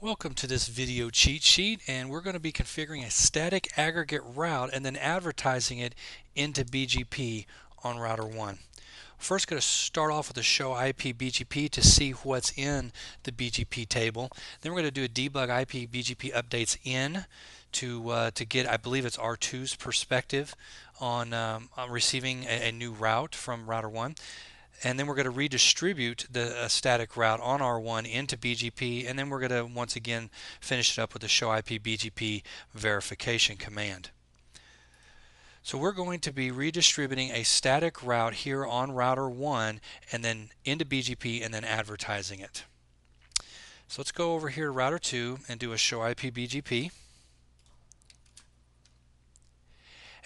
Welcome to this video cheat sheet, and we're going to be configuring a static aggregate route and then advertising it into BGP on router 1. First, going to start off with a show IP BGP to see what's in the BGP table. Then we're going to do a debug IP BGP updates in to get, I believe it's R2's perspective on receiving a new route from router 1. And then we're going to redistribute the static route on R1 into BGP, and then we're going to once again finish it up with the show IP BGP verification command. So we're going to be redistributing a static route here on router 1 and then into BGP and then advertising it. So let's go over here to router 2 and do a show IP BGP.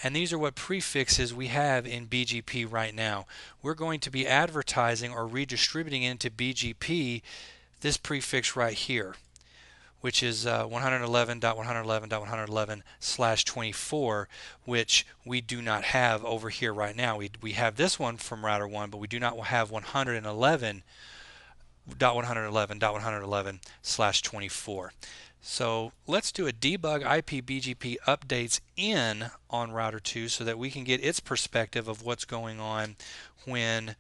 And these are what prefixes we have in BGP right now. We're going to be advertising or redistributing into BGP this prefix right here, which is 111.111.111/24, which we do not have over here right now. We have this one from router 1, but we do not have 111.111.111/24. So let's do a debug IP BGP updates in on router 2 so that we can get its perspective of what's going on when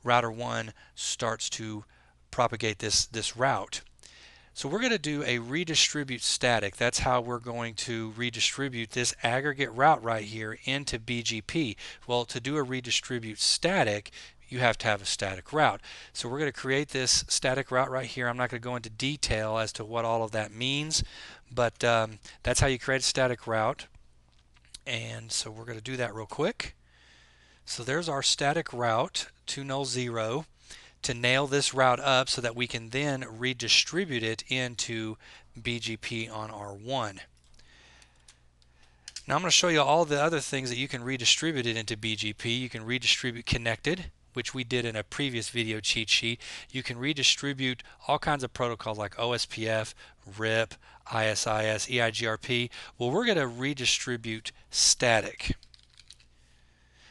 router 1 starts to propagate this route. So we're going to do a redistribute static. That's how we're going to redistribute this aggregate route right here into BGP. Well, to do a redistribute static, you have to have a static route. So we're going to create this static route right here. I'm not going to go into detail as to what all of that means, but that's how you create a static route. And so we're going to do that real quick. So there's our static route, 2null0, to nail this route up so that we can then redistribute it into BGP on R1. Now I'm going to show you all the other things that you can redistribute it into BGP. You can redistribute connected, which we did in a previous video cheat sheet. You can redistribute all kinds of protocols like OSPF, RIP, ISIS, EIGRP. Well, we're going to redistribute static.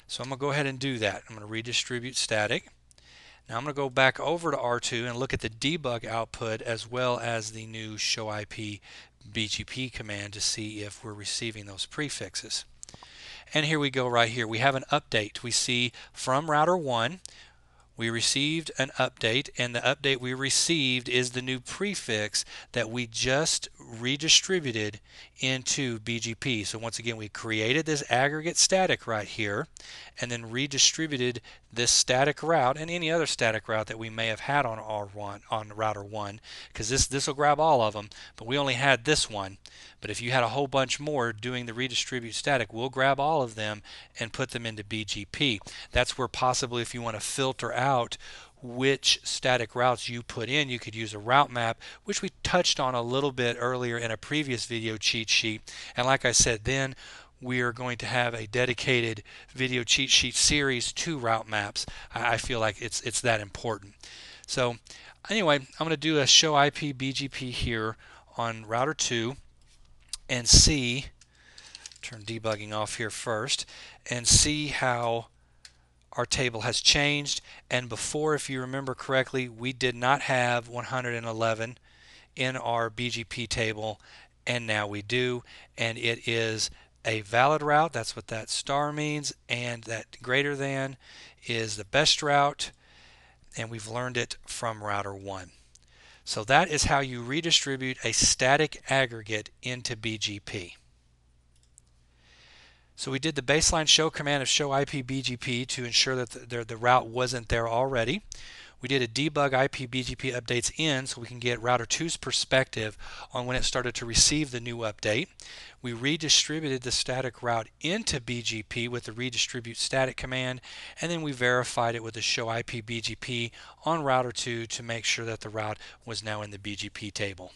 So I'm going to go ahead and do that. I'm going to redistribute static. Now I'm going to go back over to R2 and look at the debug output as well as the new show IP BGP command to see if we're receiving those prefixes. And here we go right here. We have an update. We see from router 1 we received an update, and the update we received is the new prefix that we just redistributed into BGP. So once again, we created this aggregate static right here and then redistributed this static route and any other static route that we may have had on R1 on router 1, because this will grab all of them, but we only had this one. But if you had a whole bunch more doing the redistribute static, we'll grab all of them and put them into BGP. That's where possibly if you want to filter out which static routes you put in, you could use a route map, which we touched on a little bit earlier in a previous video cheat sheet. And like I said, then we are going to have a dedicated video cheat sheet series to route maps. I feel like it's that important. So anyway, I'm going to do a show IP BGP here on router 2 and see, turn debugging off here first, and see how our table has changed. And before, if you remember correctly, we did not have 111 in our BGP table, and now we do, and it is a valid route. That's what that star means, and that greater than is the best route, and we've learned it from router 1. So that is how you redistribute a static aggregate into BGP. So we did the baseline show command of show IP BGP to ensure that the route wasn't there already. We did a debug IP BGP updates in so we can get router 2's perspective on when it started to receive the new update. We redistributed the static route into BGP with the redistribute static command, and then we verified it with the show IP BGP on router 2 to make sure that the route was now in the BGP table.